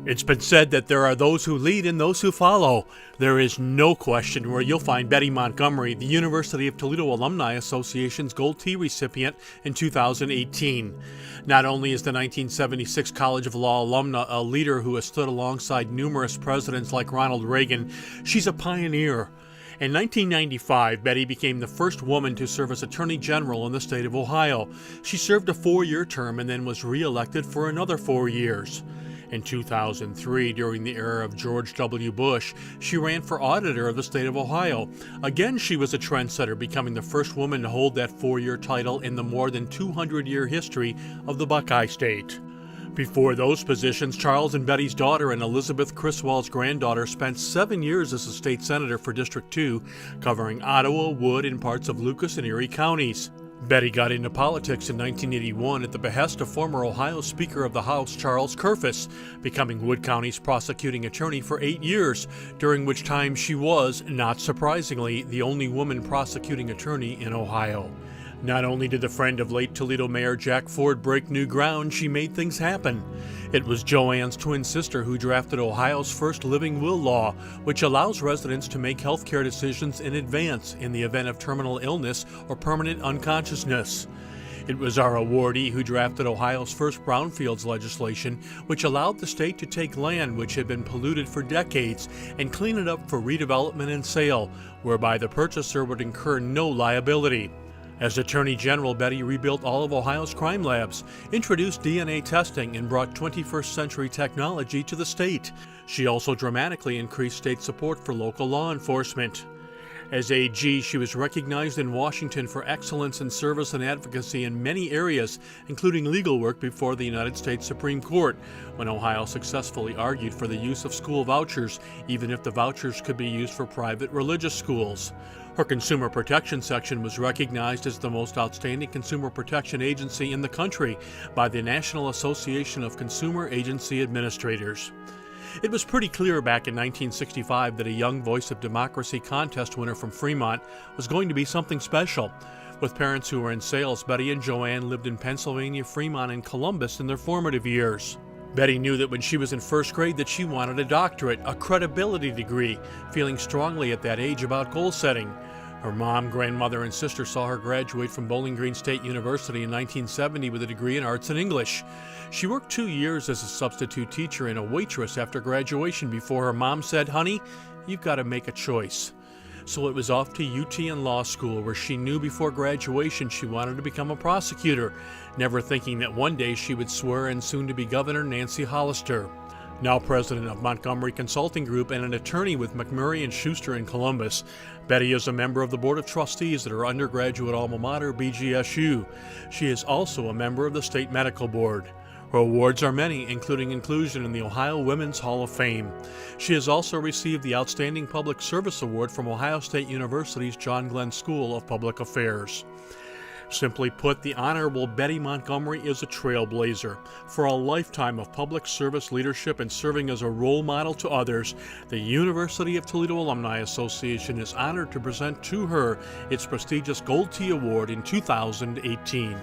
It's been said that there are those who lead and those who follow. There is no question where you'll find Betty Montgomery, the University of Toledo Alumni Association's Gold Tea recipient in 2018. Not only is the 1976 College of Law alumna a leader who has stood alongside numerous presidents like Ronald Reagan, she's a pioneer. In 1995, Betty became the first woman to serve as Attorney General in the state of Ohio. She served a 4-year term and then was re-elected for another 4 years. In 2003, during the era of George W. Bush, she ran for auditor of the state of Ohio. Again, she was a trendsetter, becoming the first woman to hold that 4-year title in the more than 200-year history of the Buckeye State. Before those positions, Charles and Betty's daughter and Elizabeth Criswell's granddaughter spent 7 years as a state senator for District 2, covering Ottawa, Wood, and parts of Lucas and Erie counties. Betty got into politics in 1981 at the behest of former Ohio Speaker of the House Charles Kurfus, becoming Wood County's prosecuting attorney for 8 years, during which time she was, not surprisingly, the only woman prosecuting attorney in Ohio. Not only did the friend of late Toledo Mayor Jack Ford break new ground, she made things happen. It was Joanne's twin sister who drafted Ohio's first living will law, which allows residents to make health care decisions in advance in the event of terminal illness or permanent unconsciousness. It was our awardee who drafted Ohio's first brownfields legislation, which allowed the state to take land which had been polluted for decades and clean it up for redevelopment and sale, whereby the purchaser would incur no liability. As Attorney General, Betty rebuilt all of Ohio's crime labs, introduced DNA testing, and brought 21st century technology to the state. She also dramatically increased state support for local law enforcement. As AG, she was recognized in Washington for excellence in service and advocacy in many areas, including legal work before the United States Supreme Court, when Ohio successfully argued for the use of school vouchers, even if the vouchers could be used for private religious schools. Her consumer protection section was recognized as the most outstanding consumer protection agency in the country by the National Association of Consumer Agency Administrators. It was pretty clear back in 1965 that a Young Voice of Democracy contest winner from Fremont was going to be something special. With parents who were in sales, Betty and Joanne lived in Pennsylvania, Fremont, and Columbus in their formative years. Betty knew that when she was in first grade that she wanted a doctorate, a credibility degree, feeling strongly at that age about goal setting. Her mom, grandmother, and sister saw her graduate from Bowling Green State University in 1970 with a degree in arts and English. She worked 2 years as a substitute teacher and a waitress after graduation before her mom said, "Honey, you've got to make a choice." So it was off to UT and law school, where she knew before graduation she wanted to become a prosecutor, never thinking that one day she would swear in soon-to-be Governor Nancy Hollister. Now president of Montgomery Consulting Group and an attorney with McMurray & Schuster in Columbus, Betty is a member of the Board of Trustees at her undergraduate alma mater, BGSU. She is also a member of the State Medical Board. Her awards are many, including inclusion in the Ohio Women's Hall of Fame. She has also received the Outstanding Public Service Award from Ohio State University's John Glenn School of Public Affairs. Simply put, the Honorable Betty Montgomery is a trailblazer. For a lifetime of public service leadership and serving as a role model to others, the University of Toledo Alumni Association is honored to present to her its prestigious Gold Tea Award in 2018.